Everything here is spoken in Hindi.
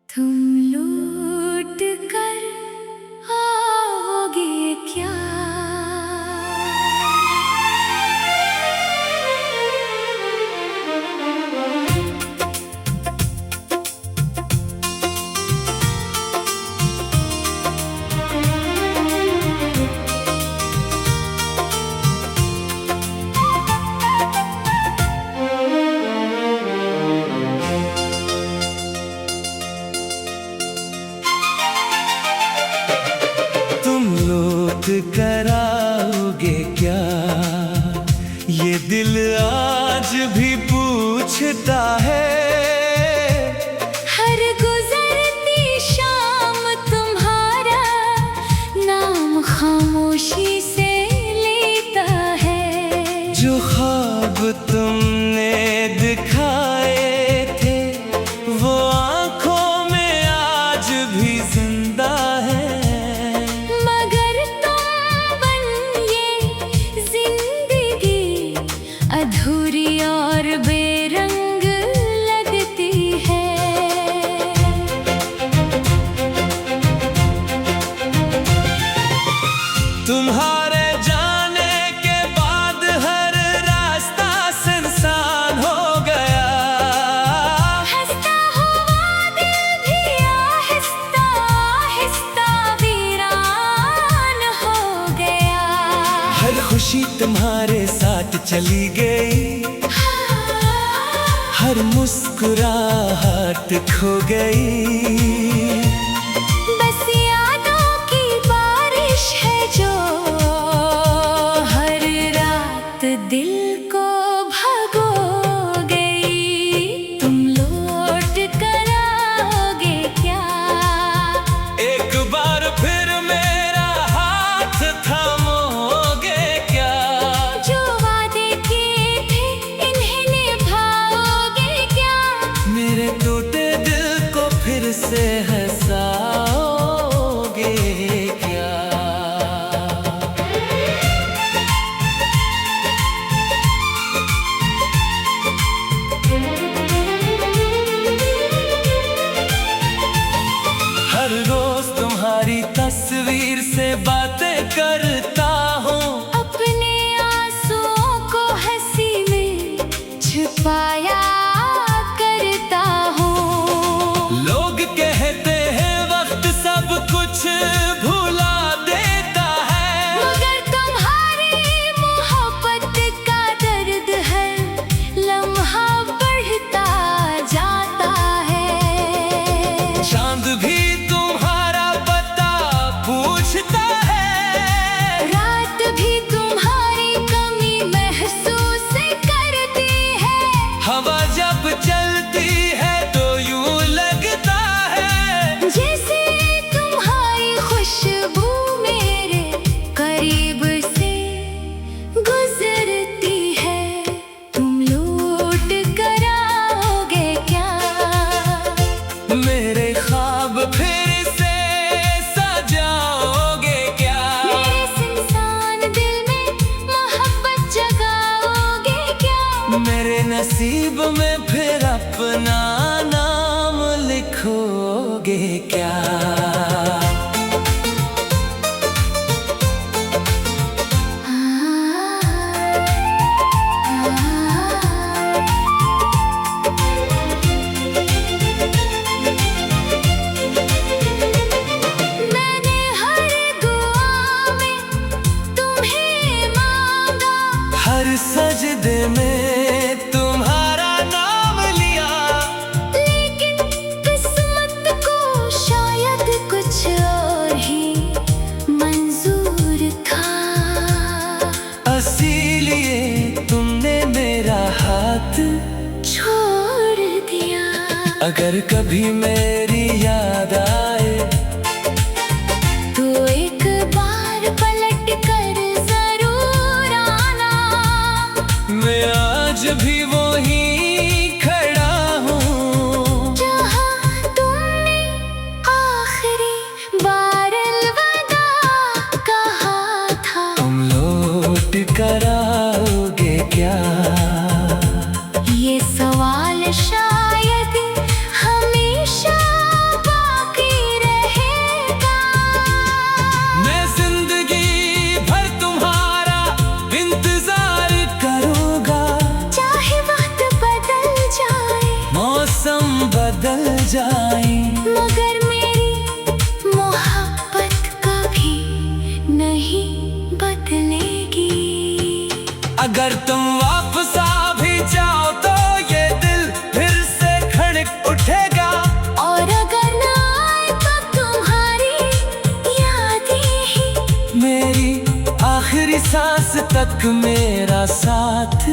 तुम लौट कर आओगे क्या? कराओगे क्या? ये दिल आज भी पूछता है। हर गुजरती शाम तुम्हारा नाम खामोशी से लेता है। जो ख्वाब तुमने दिखाए थे वो आंखों में आज भी जिंदा है। अधूरी और बेरंग लगती है। तुम्हारे जाने के बाद हर रास्ता सुनसान हो गया। हंसता हुआ दिल भी आहिस्ता आहिस्ता वीरान हो गया। हर खुशी तुम्हारे साथ चली गई, हर मुस्कुराहट खो गई। बस यादों की बारिश है जो हर रात दिल को भगो गई। तुम लौट कर आओगे क्या? एक बार फिर मेरा हाथ थामोगे क्या? जो वादे किए थे इन्हें निभाओगे क्या? मेरे टूटे दिल को फिर से हंसाओगे क्या? हर रोज तुम्हारी तस्वीर से बातें करता हूँ। अपने आंसुओं को हंसी में छुपाया करता हूँ। लोग कहते हैं वक्त सब कुछ भुला देता है, मगर तुम्हारी मोहब्बत का दर्द है लम्हा बढ़ता जाता है। चांद भी तुम्हारा पता पूछता है, रात भी तुम्हारी कमी महसूस करती है। हवा जब चलती है तो यूं लगता है जैसे तुम्हारी खुशबू मेरे करीब से गुजरती है। तुम लौट कर आओगे क्या? मेरे ख्वाब फिर से सजाओगे क्या? मेरे सुनसान दिल में मोहब्बत जगाओगे क्या? मेरे नसीब में फिर अपना नाम लिखोगे क्या? मैंने हर दुआ में तुम्हें मांगा, हर सजदे में तुम्हारा नाम लिया। लेकिन किस्मत को शायद कुछ और ही मंजूर था। इसीलिए तुमने मेरा हाथ छोड़ दिया। अगर कभी मेरी याद आए तो एक बार पलट कर जरूर आना। मैं आज भी वहीं खड़ा हूँ जहाँ तुमने आखिरी बार अलविदा कहा था। तुम लौट कर आओगे क्या? ये सवाल शायद हमेशा बदल जाएं, मगर मेरी मोहब्बत कभी नहीं बदलेगी। अगर तुम वापस आ भी जाओ तो ये दिल फिर से खड़क उठेगा। और अगर ना आए तो तुम्हारी यादें ही मेरी आखिरी सांस तक मेरा साथ